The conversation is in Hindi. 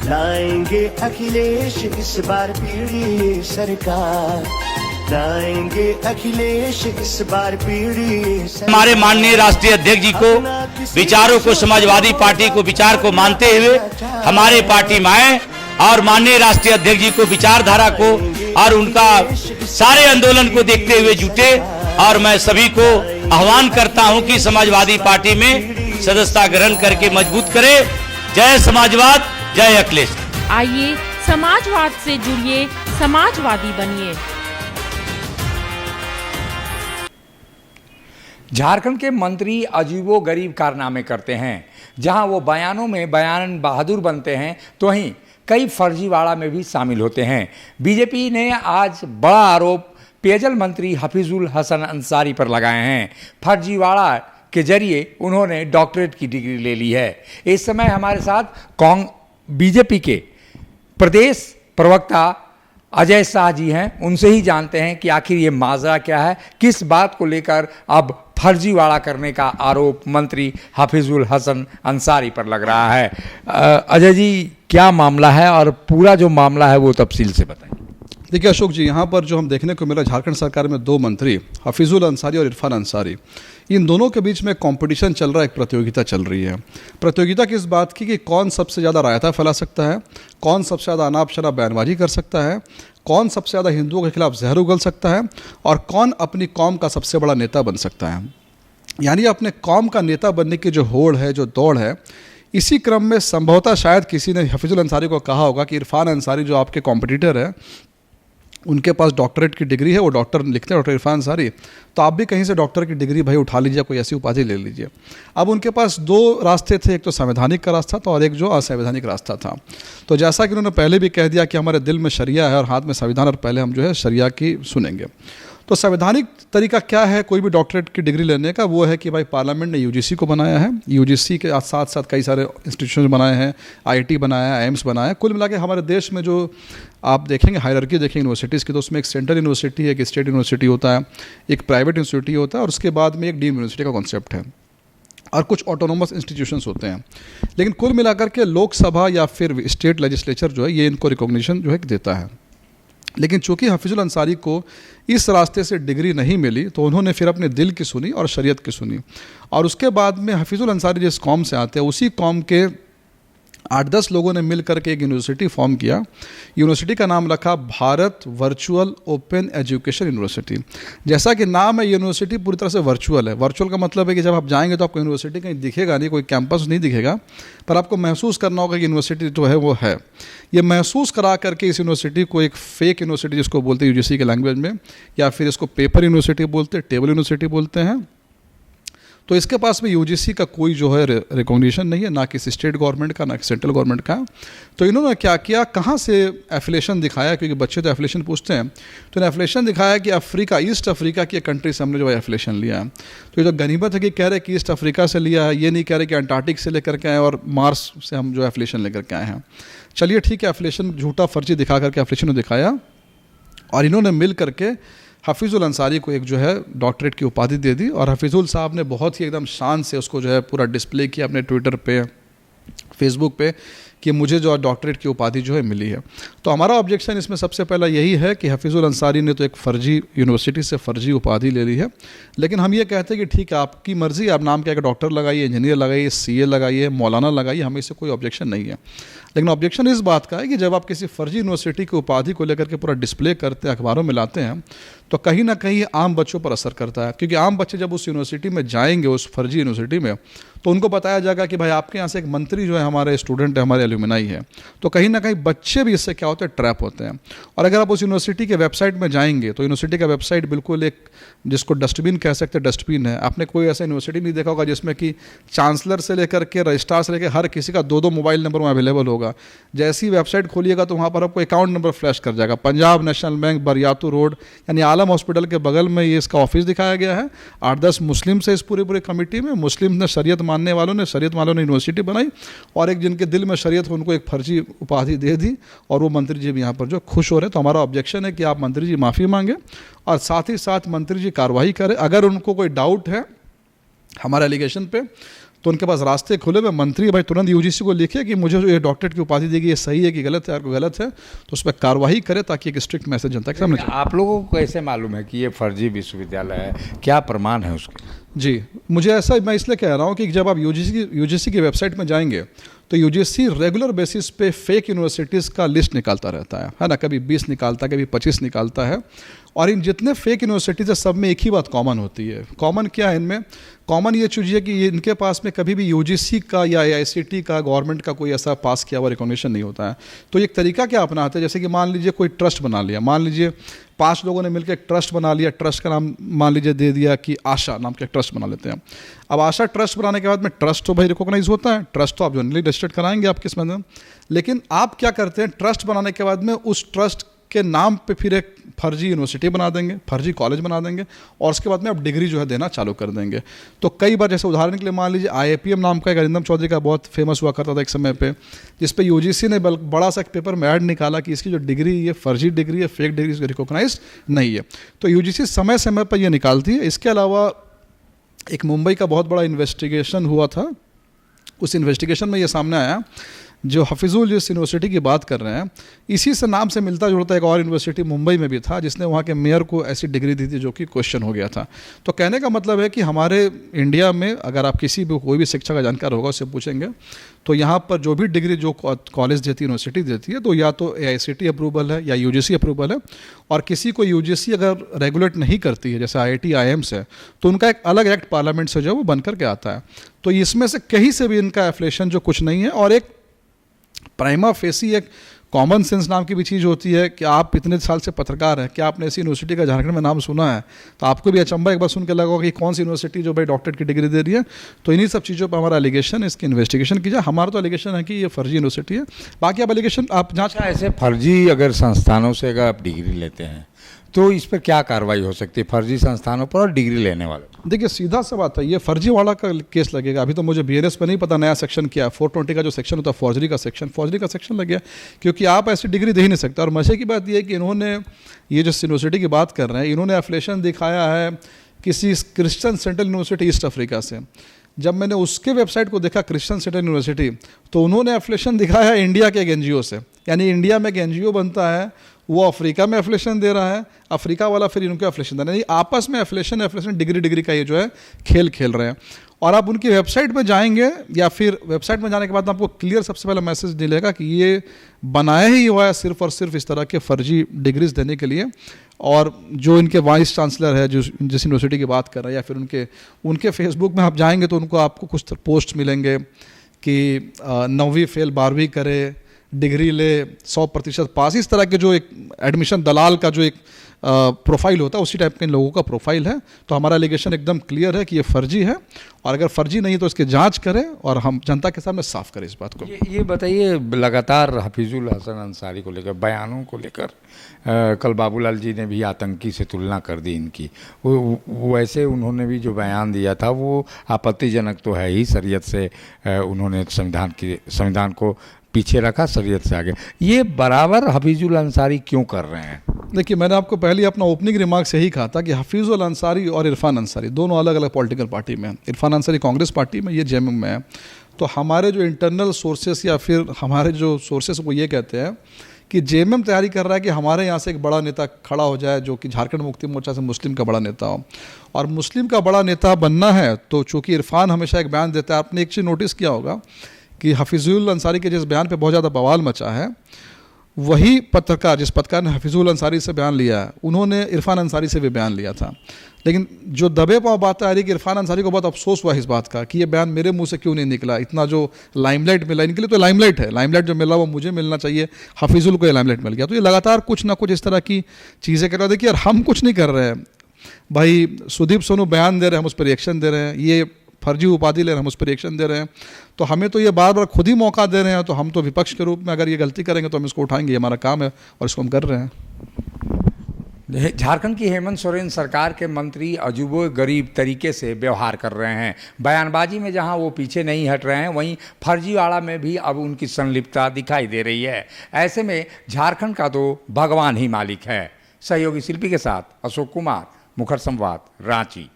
लाएंगे अखिलेश इस बार पीढ़ी सरकार, लाएंगे अखिलेश इस बार पीढ़ी सरकार। हमारे माननीय राष्ट्रीय अध्यक्ष जी को विचारों को, समाजवादी पार्टी को विचार को मानते हुए हमारे पार्टी में आए और माननीय राष्ट्रीय अध्यक्ष जी को विचारधारा को और उनका सारे आंदोलन को देखते हुए जुटे। और मैं सभी को आह्वान करता हूं कि समाजवादी पार्टी में सदस्यता ग्रहण करके मजबूत करें। जय समाजवाद, जय अखिलेश। आइए समाजवाद से जुड़िए, समाजवादी बनिए। झारखंड के मंत्री अजीबो गरीब कारनामे करते हैं। जहां वो बयानों में बयान बहादुर बनते हैं, तो वहीं कई फर्जीवाड़ा में भी शामिल होते हैं। बीजेपी ने आज बड़ा आरोप पेयजल मंत्री हफीजुल हसन अंसारी पर लगाए हैं। फर्जीवाड़ा के जरिए उन्होंने डॉक्टरेट की डिग्री ले ली है। इस समय हमारे साथ बीजेपी के प्रदेश प्रवक्ता अजय शाह जी हैं। उनसे ही जानते हैं कि आखिर ये माजरा क्या है, किस बात को लेकर अब फर्जीवाड़ा करने का आरोप मंत्री हफीजुल हसन अंसारी पर लग रहा है। अजय जी, क्या मामला है और पूरा जो मामला है वो तफसील से बताएं। देखिए अशोक जी, यहाँ पर जो हम देखने को मिला, झारखंड सरकार में दो मंत्री हफीजुल अंसारी और इरफान अंसारी, इन दोनों के बीच में कंपटीशन चल रहा है, एक प्रतियोगिता चल रही है। प्रतियोगिता किस बात की कि कौन सबसे ज़्यादा रायता फैला सकता है, कौन सबसे ज़्यादा अनाप शनाप बयानबाजी कर सकता है, कौन सबसे ज़्यादा हिंदुओं के खिलाफ जहर उगल सकता है और कौन अपनी कौम का सबसे बड़ा नेता बन सकता है। यानी अपने कौम का नेता बनने की जो होड़ है, जो दौड़ है, इसी क्रम में संभवतः शायद किसी ने हफीजुल अंसारी को कहा होगा कि इरफान अंसारी जो आपके कॉम्पिटिटर है, उनके पास डॉक्टरेट की डिग्री है, वो डॉक्टर लिखते हैं, डॉक्टर इरफान अंसारी, तो आप भी कहीं से डॉक्टर की डिग्री भाई उठा लीजिए, कोई ऐसी उपाधि ले लीजिए। अब उनके पास दो रास्ते थे, एक तो संवैधानिक का रास्ता था और एक जो असंवैधानिक रास्ता था। तो जैसा कि उन्होंने पहले भी कह दिया कि हमारे दिल में शरिया है और हाथ में संविधान, और पहले हम जो है शरिया की सुनेंगे। तो संवैधानिक तरीका क्या है कोई भी डॉक्टरेट की डिग्री लेने का? वो है कि भाई पार्लियामेंट ने यूजीसी को बनाया है, यूजीसी के साथ साथ कई सारे इंस्टीट्यूशन बनाए हैं, आईआईटी बनाया है, एम्स बनाया है। कुल मिला के हमारे देश में जो आप देखेंगे हायरार्की देखेंगे यूनिवर्सिटीज़ की, तो उसमें एक सेंट्रल यूनिवर्सिटी है, एक स्टेट यूनिवर्सिटी होता है, एक प्राइवेट यूनिवर्सिटी होता है और उसके बाद में एक डीम्ड यूनिवर्सिटी का कॉन्सेप्ट है और कुछ ऑटोनोमस इंस्टीट्यूशंस होते हैं। लेकिन कुल मिलाकर के लोकसभा या फिर स्टेट लेजिस्लेचर जो है ये इनको रिकॉग्निशन जो है देता है। लेकिन चूंकि हफीजुल अंसारी को इस रास्ते से डिग्री नहीं मिली, तो उन्होंने फिर अपने दिल की सुनी और शरीयत की सुनी। और उसके बाद में हफीजुल अंसारी जिस कौम से आते हैं, उसी कौम के 8-10 लोगों ने मिल करके एक यूनिवर्सिटी फॉर्म किया। यूनिवर्सिटी का नाम रखा Bharat virtual open education university. जैसा कि नाम है, यूनिवर्सिटी पूरी तरह से वर्चुअल है। वर्चुअल का मतलब है कि जब आप जाएंगे तो आपको यूनिवर्सिटी कहीं दिखेगा नहीं, कोई कैंपस नहीं दिखेगा, पर आपको महसूस करना होगा कि यूनिवर्सिटी जो है वो है। ये महसूस करा करके इस यूनिवर्सिटी को एक फेक यूनिवर्सिटी जिसको बोलते हैं यूजीसी के लैंग्वेज में, या फिर इसको पेपर यूनिवर्सिटी बोलते हैं, टेबल यूनिवर्सिटी बोलते हैं। तो इसके पास में यूजीसी का कोई जो है रिकॉग्निशन नहीं है, ना किसी स्टेट गवर्नमेंट का, ना सेंट्रल गवर्नमेंट का। तो इन्होंने क्या किया, कहाँ से एफिलेशन दिखाया, क्योंकि बच्चे तो एफिलेशन पूछते हैं, तो इन्होंने एफिलेशन दिखाया कि अफ्रीका, ईस्ट अफ्रीका की कंट्री से हमने जो है एफिलेशन लिया है। तो ये जो गनीमत है कि कह रहे कि ईस्ट अफ्रीका से लिया है, ये नहीं कह रहे कि अंटार्कटिक से लेकर के आए और मार्स से हम जो एफिलेशन लेकर के आए हैं। चलिए ठीक है, एफिलेशन झूठा फर्जी दिखा करके एफिलेशन दिखाया और इन्होंने मिल करके हफीजुल अंसारी को एक जो है डॉक्टरेट की उपाधि दे दी। और हफीजुल साहब ने बहुत ही एकदम शान से उसको जो है पूरा डिस्प्ले किया अपने ट्विटर पे, फेसबुक पे, कि मुझे जो डॉक्टरेट की उपाधि जो है मिली है। तो हमारा ऑब्जेक्शन इसमें सबसे पहला यही है कि हफीजुल अंसारी ने तो एक फ़र्जी यूनिवर्सिटी से फ़र्जी उपाधि ले ली है। लेकिन हम ये कहते हैं कि ठीक है, आपकी मर्ज़ी, आप नाम क्या, डॉक्टर लगाइए, इंजीनियर लगाइए, सीए लगाइए, मौलाना लगाइए, हमें इससे कोई ऑब्जेक्शन नहीं है। लेकिन ऑब्जेक्शन इस बात का है कि जब आप किसी फ़र्जी यूनिवर्सिटी की उपाधि को लेकर के पूरा डिस्प्ले करते हैं, अखबारों में लाते हैं, तो कहीं ना कहीं आम बच्चों पर असर करता है। क्योंकि आम बच्चे जब उस यूनिवर्सिटी में जाएंगे, उस फर्जी यूनिवर्सिटी में, तो उनको बताया जाएगा कि भाई आपके यहाँ से एक मंत्री जो है हमारे स्टूडेंट है, हमारे एल्यूमिनाई है। तो कहीं ना कहीं बच्चे भी इससे क्या होते हैं, ट्रैप होते हैं। और अगर आप उस यूनिवर्सिटी के वेबसाइट में जाएंगे, तो यूनिवर्सिटी का वेबसाइट बिल्कुल एक, जिसको डस्टबिन कह सकते हैं, डस्टबिन है। आपने कोई ऐसा यूनिवर्सिटी नहीं देखा होगा जिसमें कि चांसलर से लेकर के रजिस्ट्रार से लेकर हर किसी का 2-2 मोबाइल नंबर वहाँ अवेलेबल होगा। जैसी वेबसाइट खोलिएगा तो वहाँ पर आपको अकाउंट नंबर फ्लैश कर जाएगा। Punjab national bank, Bariatu road, यानी आलम हॉस्पिटल के बगल में ये इसका ऑफिस दिखाया गया है। 8-10 मुस्लिम से इस पूरी कमेटी में, मुस्लिम ने, शरीयत मानने वालों ने, शरीयत वालों ने यूनिवर्सिटी बनाई, और एक जिनके दिल में शरीयत उनको एक फर्जी उपाधि दे दी, और वो मंत्री जी भी यहाँ पर जो खुश हो रहे हैं। तो हमारा ऑब्जेक्शन है कि आप मंत्री जी माफ़ी मांगे और साथ ही साथ मंत्री जी कार्रवाई करें। अगर उनको कोई डाउट है हमारे एलिगेशन पे, तो उनके पास रास्ते खुले में मंत्री भाई तुरंत यूजीसी को लिखे कि मुझे जो ये डॉक्टरेट की उपाधि दी गई ये सही है कि गलत है, अगर गलत है तो उस पर कार्रवाई करे ताकि एक स्ट्रिक्ट मैसेज जनता के सामने जाए। आप लोगों को कैसे मालूम है कि ये फर्जी विश्वविद्यालय है, क्या प्रमाण है उसके? जी, मुझे ऐसा, मैं इसलिए कह रहा हूँ कि जब आप यूजीसी की वेबसाइट में जाएंगे तो यूजीसी रेगुलर बेसिस पे फेक यूनिवर्सिटीज़ का लिस्ट निकालता रहता है ना, कभी 20 निकालता है, कभी 25 निकालता है। और इन जितने फेक यूनिवर्सिटीज़ है सब में एक ही बात कॉमन होती है। कॉमन क्या है इनमें? कॉमन ये चीज़ है कि ये इनके पास में कभी भी यूजीसी का या AICTE का, गवर्नमेंट का कोई ऐसा पास किया हुआ रिकॉग्निशन नहीं होता है। तो एक तरीका क्या अपनाते हैं, जैसे कि मान लीजिए कोई ट्रस्ट बना लिया, मान लीजिए 5 लोगों ने मिलकर एक ट्रस्ट बना लिया, ट्रस्ट का नाम मान लीजिए दे दिया कि आशा नाम का ट्रस्ट बना लेते हैं। अब आशा ट्रस्ट बनाने के बाद में ट्रस्ट तो भाई रिकॉग्नाइज होता है, ट्रस्ट तो आप जनरली रजिस्टर्ड कराएंगे आप किस में, लेकिन आप क्या करते हैं, ट्रस्ट बनाने के बाद में उस ट्रस्ट के नाम पे फिर एक फर्जी यूनिवर्सिटी बना देंगे, फर्जी कॉलेज बना देंगे, और उसके बाद में आप डिग्री जो है देना चालू कर देंगे। तो कई बार, जैसे उदाहरण के लिए मान लीजिए IIPM नाम का एक अरिंदम चौधरी का बहुत फेमस हुआ करता था एक समय पे, जिस पे यूजीसी ने बड़ा सा एक पेपर में ऐड निकाला कि इसकी जो डिग्री ये फर्जी डिग्री है, फेक डिग्री, इसको रिकॉग्नाइज नहीं है। तो यूजीसी समय समय पर ये निकालती है। इसके अलावा एक मुंबई का बहुत बड़ा इन्वेस्टिगेशन हुआ था, उस इन्वेस्टिगेशन में ये सामने आया, जो हफीजुल जिस यूनिवर्सिटी की बात कर रहे हैं, इसी से नाम से मिलता जुलता एक और यूनिवर्सिटी मुंबई में भी था जिसने वहाँ के मेयर को ऐसी डिग्री दी थी जो कि क्वेश्चन हो गया था। तो कहने का मतलब है कि हमारे इंडिया में अगर आप किसी भी कोई भी शिक्षा का जानकार होगा उससे पूछेंगे तो यहाँ पर जो भी डिग्री जो कॉलेज देती है, यूनिवर्सिटी देती है, तो या तो AICTE अप्रूवल है या UGC अप्रूवल है। और किसी को UGC अगर रेगुलेट नहीं करती है, जैसे IIT IIMs है, तो उनका एक अलग एक्ट पार्लियामेंट से जो है वो बन करके आता है। तो इसमें से कहीं से भी इनका एफिलिएशन जो कुछ नहीं है। और एक प्राइमा फेसी एक कॉमन सेंस नाम की भी चीज़ होती है कि आप इतने साल से पत्रकार हैं, क्या आपने ऐसी यूनिवर्सिटी का झारखंड में नाम सुना है? तो आपको भी अचंबा एक बार सुन के लगा होगा कि कौन सी यूनिवर्सिटी जो भाई डॉक्टरेट की डिग्री दे रही है। तो इन्हीं सब चीज़ों पर हमारा एलिगेशन है, इसकी इन्वेस्टिगेशन की जाए। हमारा तो एलिगेशन है कि ये फर्जी यूनिवर्सिटी है, बाकी आप एलिगेशन आप जाँच। ऐसे फर्जी अगर संस्थानों से अगर आप डिग्री लेते हैं तो इस पर क्या कार्रवाई हो सकती है, फर्जी संस्थानों पर और डिग्री लेने वाले? देखिए, सीधा सा बात है, ये फर्जी वाला का केस लगेगा। अभी तो मुझे BNS पे नहीं पता नया सेक्शन क्या है, 420 का जो सेक्शन होता है फौजरी का सेक्शन लग गया, क्योंकि आप ऐसी डिग्री दे ही नहीं सकते। और मजे की बात ये है कि इन्होंने, ये जो यूनिवर्सिटी की बात कर रहे हैं, इन्होंने एफिलिएशन दिखाया है किसी Christian central university east Africa से। जब मैंने उसके वेबसाइट को देखा, क्रिश्चियन सेंट्रल यूनिवर्सिटी, तो उन्होंने एफिलिएशन दिखाया है इंडिया के एक NGO से। यानी इंडिया में एक NGO बनता है, वो अफ्रीका में एफिलिएशन दे रहा है, अफ्रीका वाला फिर इनको एफिलिएशन दे रहा है। यानी आपस में एफिलिएशन डिग्री का ये जो है खेल रहे हैं। और आप उनकी वेबसाइट में जाएंगे या फिर वेबसाइट में जाने के बाद आपको क्लियर सबसे पहले मैसेज मिलेगा कि ये बनाया ही हुआ है सिर्फ और सिर्फ इस तरह के फर्जी डिग्रीज देने के लिए। और जो इनके वाइस चांसलर है, जो जिस यूनिवर्सिटी की बात कर रहे हैं, या फिर उनके फेसबुक में आप जाएंगे तो आपको कुछ पोस्ट मिलेंगे कि 9वीं फेल 12वीं करे, डिग्री ले, 100% पास, इस तरह के जो एक एडमिशन दलाल का जो एक प्रोफाइल होता है, उसी टाइप के इन लोगों का प्रोफाइल है। तो हमारा एलिगेशन एकदम क्लियर है कि ये फर्जी है, और अगर फर्जी नहीं तो इसकी जांच करें और हम जनता के सामने साफ करें इस बात को। ये बताइए, लगातार हफीजुल हसन अंसारी को लेकर, बयानों को लेकर कल बाबूलाल जी ने भी आतंकी से तुलना कर दी इनकी। वो वैसे उन्होंने भी जो बयान दिया था वो आपत्तिजनक तो है ही, शरीयत से उन्होंने संविधान को पीछे रखा, शरीयत से आगे। ये बराबर हफीजुल अंसारी क्यों कर रहे हैं? देखिए, मैंने आपको पहले अपना ओपनिंग रिमार्क्स यही कहा था कि हफीजुल अंसारी और इरफान अंसारी दोनों अलग अलग पॉलिटिकल पार्टी में हैं। इरफान अंसारी कांग्रेस पार्टी में, ये JMM में है। तो हमारे जो इंटरनल सोर्सेस या फिर हमारे जो सोर्सेस वो ये कहते हैं कि JMM तैयारी कर रहा है कि हमारे यहाँ से एक बड़ा नेता खड़ा हो जाए जो कि झारखंड मुक्ति मोर्चा से मुस्लिम का बड़ा नेता हो। और मुस्लिम का बड़ा नेता बनना है तो चूँकि इरफान हमेशा एक बयान देता है, आपने एक चीज़ नोटिस किया होगा कि हफीजुल अंसारी के जिस बयान पे बहुत ज़्यादा बवाल मचा है, वही पत्रकार, जिस पत्रकार ने हफीजुल अंसारी से बयान लिया है, उन्होंने इरफान अंसारी से भी बयान लिया था। लेकिन जो दबे पाँव बात आ रही कि इरफान अंसारी को बहुत अफसोस हुआ इस बात का कि ये बयान मेरे मुंह से क्यों नहीं निकला। इतना जो लाइमलाइट मिला इनके लिए, तो लाइमलाइट है, लाइमलाइट जो मिला वो मुझे मिलना चाहिए, हफीजुल को ये लाइमलाइट मिल गया। तो ये लगातार कुछ ना कुछ इस तरह की चीज़ें कर रहे। देखिए यार, हम कुछ नहीं कर रहे हैं भाई, सुदीप सोनू बयान दे रहे हैं, हम उस पर रिएक्शन दे रहे हैं, ये फर्जी उपाधि ले रहे हैं, हम उस पर रिएक्शन दे रहे हैं। तो हमें तो ये बार बार खुद ही मौका दे रहे हैं, तो हम तो विपक्ष के रूप में अगर ये गलती करेंगे तो हम इसको उठाएंगे, ये हमारा काम है और इसको हम कर रहे हैं। झारखंड की हेमंत सोरेन सरकार के मंत्री अजूबो गरीब तरीके से व्यवहार कर रहे हैं। बयानबाजी में जहां वो पीछे नहीं हट रहे हैं, वहीं फर्जीवाड़ा में भी अब उनकी संलिप्तता दिखाई दे रही है। ऐसे में झारखंड का तो भगवान ही मालिक है। सहयोगी शिल्पी के साथ अशोक कुमार, मुखर संवाद, रांची।